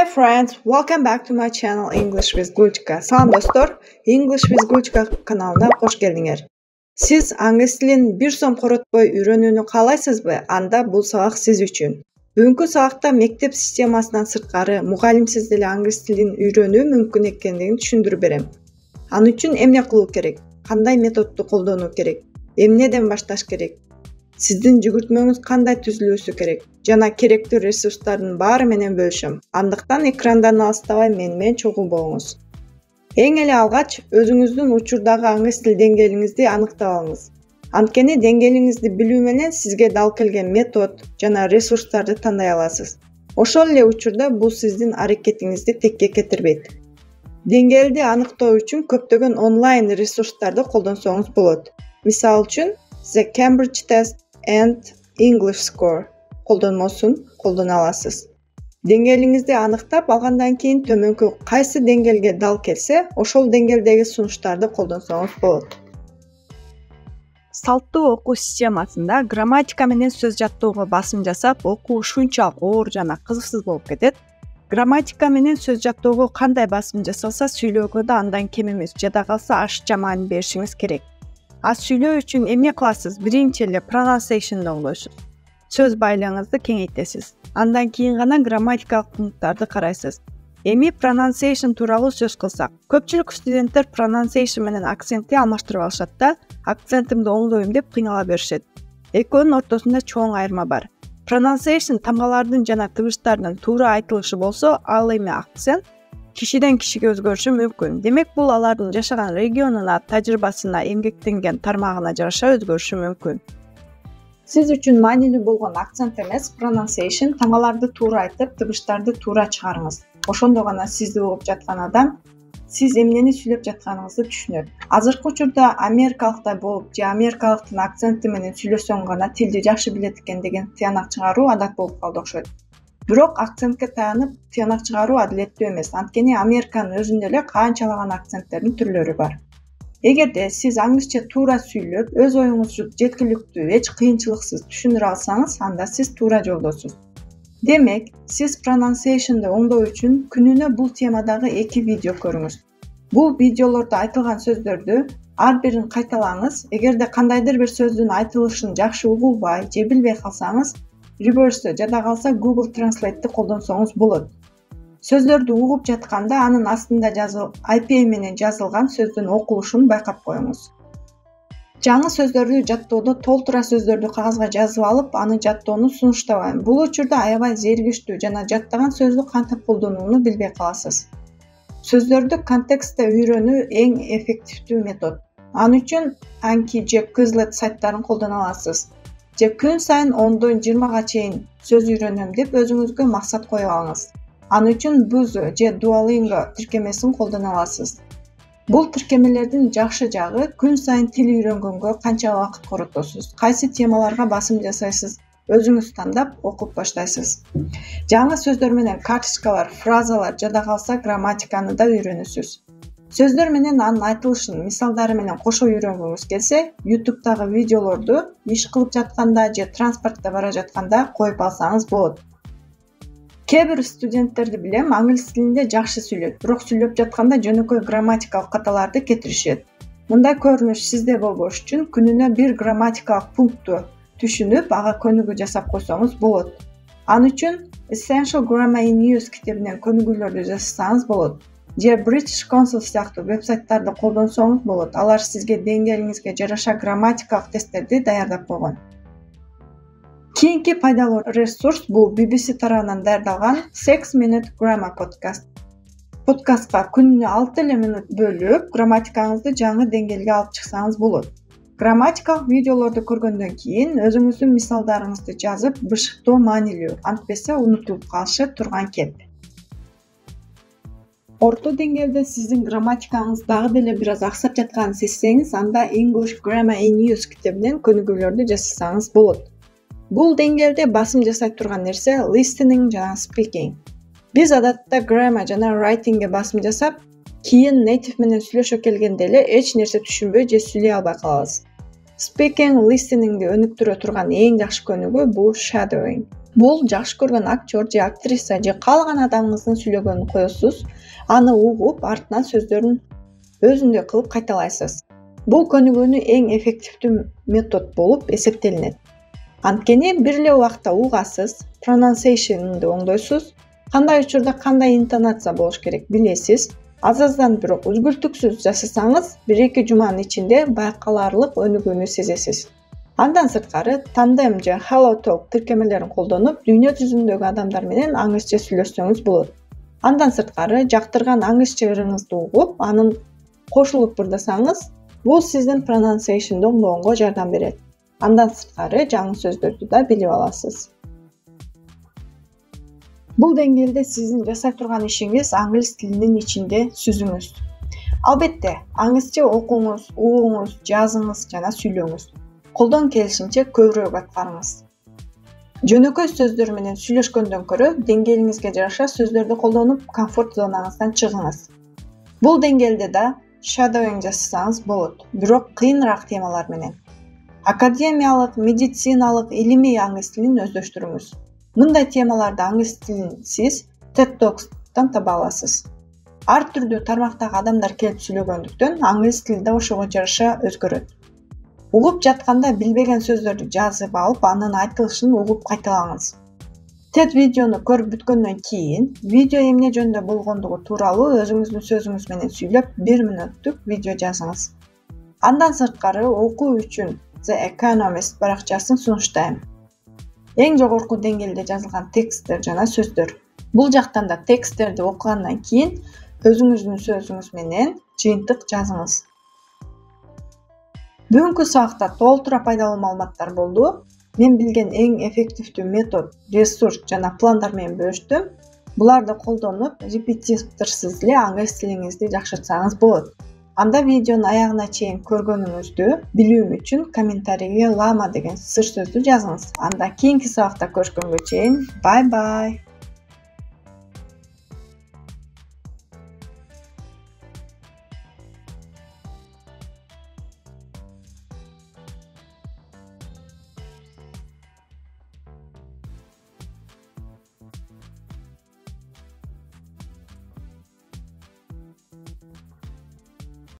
Hey friends, welcome back to my channel English with Gulchka. Салам достор, English with Gulchka каналына қош келдіңер. Сіз аңыз тілін бір сом қоротпой үйренүүнү каалайсызбы? Анда бул сабак сиз үчүн. Бүгүнкү сабакта мектеп системасынан сырткары мугалимсиз деле аңыз тилин үйрөнүү мүмкүн экендигин түшүндүрүп берем. Аны үчүн эмне кылуу керек? Кандай методду колдонуу керек? Эмнеден башташ керек? Сиздин жүгүртмөңүз кандай түзүлүүсү керек? Жана керектүү ресурстардын баары менен бөлүшөм. Андыктан экрандан алыстабай менен чогуу болуңуз. Эң эле алгач өзүңүздүн учурдагы аңыз тил деңгээлиңизди аныктап алыңыз. Анткени деңгээлиңизди билүү менен сизге дал келген метод жана ресурстарды тандай аласыз. Ошол эле учурда бул сиздин аракетиңизди текке кетирбейт. Деңгээлди аныктоо үчүн көптөгөн онлайн ресурстарды колдонсоңуз болот. Мисалы үчүн The Cambridge Test and English Score колдонмосун колдоно аласыз. Деңгээлиңизди аныктап алгандан кийин төмөнкү кайсы деңгээлге дал келсе, ошол деңгээлдеги сунуштарды колдонсоңуз болот. Салттуу окуу системасында грамматика менен сөз жаттоого басым жасап, окуу ушунчалык оор жана кызыксыз болуп кетет. Грамматика менен сөз жаттоого кандай басым жасалса, сүйлөөгө да андан кем эмес, жада калса ашыкча маани беришиңиз керек. Аз сүйлөө үчүн эмне кыласыз? Биринчи эле pronunciation'ды оңдойсуз. Сөз байлыгыңызды кеңейтесиз. Андан кийин гана грамматикалык пункттарды карайсыз. Эми pronunciation тууралуу сөз кылсак, көпчүлүк студенттер pronunciation менен акцентти алмаштырып алышат да, акцентимди оңдойм деп кыйнала беришет. Экөөнүн ортосунда чоң айырма бар. Pronunciation тамгалардын жана тыбыштардын туура айтылышы болсо, ал эми акцент кишиден кишиге өзгөрүшү мүмкүн. Демек, бул алардын жашаган регионуна, тажрыйбасына, эмгектенген тармагына жараша өзгөрүшү мүмкүн. Сиз үчүн маанилүү болгон акцент эмес, pronunciation, тамгаларды туура айтып, тыбыштарды туура чыгарыңыз. Ошондо гана сизди угуп жаткан адам сиз эмнени сүйлөп жатканыңызды түшүнөт. Азыркы учурда америкалыктай болуп, же америкалыктын акценти менен сүйлөсөң гана тилди жакшы билет экен деген тыянак чыгаруу адат болуп калды окшойт. Бирок акцентке таянып тыянак чыгаруу адилеттүү эмес. Анткени Американын өзүндө эле канчалаган акценттердин түрлөрү бар. Эгерде сиз аңызча туура сүйлөп, өз оюңузду жеткиликтүү, эч кыйынчылыксыз түшүндүрө алсаңыз, анда сиз туура жолдосуз. Демек, сиз pronunciation'ды оңдоо үчүн күнүнө бул темадагы 2 видео көрүңүз. Бул видеолордо айтылган сөздөрдү ар бирин кайталаңыз. Эгерде кандайдыр бир сөздүн айтылышын жакшы угулбай же билбей калсаңыз, reverse жада калса Google Translate'ти колдонсоңуз болот. Сөздөрдү угуп жатканда анын астында IPA менен жазылган сөздүн окулушун байкап коюңуз. Жаңы сөздөрдү жаттоодо толтура сөздөрдү кагазга жазып алып, аны жаттоону сунуштабайм. Бул учурда аябай зеригиштүү жана жаттаган сөздү кантип колдонууну билбей каласыз. Сөздөрдү контекстте үйрөнүү эң эффективдүү метод. Аны үчүн Anki же Quizlet сайттарын колдоно аласыз. Же күн сайын 10дон 20га чейин сөз үйрөнөм деп өзүңүзгө максат коюп алыңыз. Аны үчүн Buzo же Duolingo тиркемесин колдоно аласыз. Бул тиркемелердин жакшы жагы күн сайын тил үйрөнгөнгө канча убакыт коротосуз, кайсы темаларга басым жасайсыз, өзүңүз тандап окуп баштайсыз. Жаңы сөздөр менен карточкалар, фразалар жада калса грамматиканы да үйрөнөсүз. Сөздөр менен анын айтылышын мисалдары менен кошо үйрөнгүңүз келсе, YouTube'дагы видеолорду иш кылып жатканда же транспортто бара жатканда коюп алсаңыз болот. Кээ бир студенттерди билем, аңыз тилинде жакшы сүйлөйт, бирок сүйлөп жатканда жөнөкөй грамматикалык каталарды кетиришет. Мындай көрүнүш сизде болбош үчүн күнүнө бир грамматикалык пунктту түшүнүп, ага көнүгүү жасап койсоңуз болот. Аны үчүн Essential Grammar in Use китебинен көнүгүүлөрдү жасасаңыз болот. Же British Council сыяктуу вебсайттарды колдонсоңуз болот. Алар сизге деңгээлиңизге жараша грамматикалык тесттерди даярдап койгон. Кийинки пайдалуу ресурс бул BBC тарабынан даярдалган 6 Minute Grammar подкаст. Подкастка күнүнө 6 минут бөлүп, грамматикаңызды жаңы деңгээлге алып чыксаңыз болот. Грамматикалык видеолорду көргөндөн кийин өзүңүздүн мисалдарыңызды жазып, бышыктоо маанилүү, антпесе унутулуп калышы турган кеп. Орто деңгээлде сиздин грамматикаңыз дагы деле бир аз аксап жатканын сезсеңиз, анда English Grammar in Use китебинен көнүгүүлөрдү жасасаңыз болот. Бул деңгээлде басым жасай турган нерсе listening жана speaking. Биз адатта grammar жана writingге басым жасап, кийин native менен сүйлөшө келгенде эле эч нерсе түшүнбөй же сүйлөй албай калабыз. Speaking, listening'ди өнүктүрө турган эң жакшы көнүгүү бул shadowing. Бул жакшы көргөн актер же актриса же каалаган адамыңыздын сүйлөгөнүн коесуз, аны угуп, артынан сөздөрүн өзүндөй кылып кайталайсыз. Бул көнүгүүнүн эң эффективдүү метод болуп эсептелинет. Анткени бир эле убакта угасыз, pronunciation'ды оңдойсуз, кандай учурда кандай интонация болуш керек билесиз. Азаздан бирок үзгүлтүксүз жасасаңыз, 1-2 жуманын ичинде байкаларлык өнүгүүнү сезесиз. Андан сырткары, тандем же hello talk тиркемелерин колдонуп, дүйнө жүзүндөгү адамдар менен аңызча сүйлөшсөңүз болот. Андан сырткары, жактырган аңызча ырыңызды угуп, анын кошулуп бурдасаңыз, бул сиздин pronunciation'ды оңдогонго жардам берет. Андан сырткары, жаңы сөздөрдү да билип аласыз. Бул деңгээлде сиздин жасай турган ишиңиз англис тилинин ичинде сүзүңүз. Албетте, аңызча окуңуз, угуңуз, жазыңыз жана сүйлөңүз. Колдон келишинче көбүрөөк аткарыңыз. Жөнөкөй сөздөр менен сүйлөшкөндөн көрө, деңгээлиңизге жараша сөздөрдү колдонуп, комфорт зонаңыздан чыгыңыз. Бул деңгээлде да shadowing жасасаңыз болот, бирок кыйыныраак темалар менен. Академиялык, медициналык, илимий аңыз тилин өздөштүрүңүз. Мындай темаларда аңыз тилин сиз TED Talks'тан таба аласыз. Ар түрдүү тармактагы адамдар келип сүйлөгөндүктөн, аңыз тили да ошого жараша өзгөрөт. Угуп жатканда билбеген сөздөрдү жазып алып, анын айтылышын угуп кайталаңыз. TED видеону көрүп бүткөндөн кийин, видео эмне жөнүндө болгондугу тууралуу өзүңүздүн сөзүңүз менен сүйлөп, 1 мүнөттүк видео жазыңыз. Андан сырткары, окуу үчүн The Economist баракчасын сунуштайм. Эң жогорку деңгээлде жазылган тексттер жана сөздөр. Бул жактан да тексттерди окугандан кийин өзүңүздүн сөзүңүз менен жыйынтык жазыңыз. Бүгүнкү сабакта толтура пайдалуу маалыматтар болду. Мен билген эң эффективдүү метод, ресурс жана пландар менен бөлүштүм. Буларды колдонуп, репетиторсуз эле аңыз тилиңизди жакшыртсаңыз болот. Анда видеонун аягына чейин көргөнүңүздү билүүм үчүн комментарийге лама деген сыр сөздү жазыңыз. Анда кийинки сабакта көрүшкөнгө чейин, bye bye.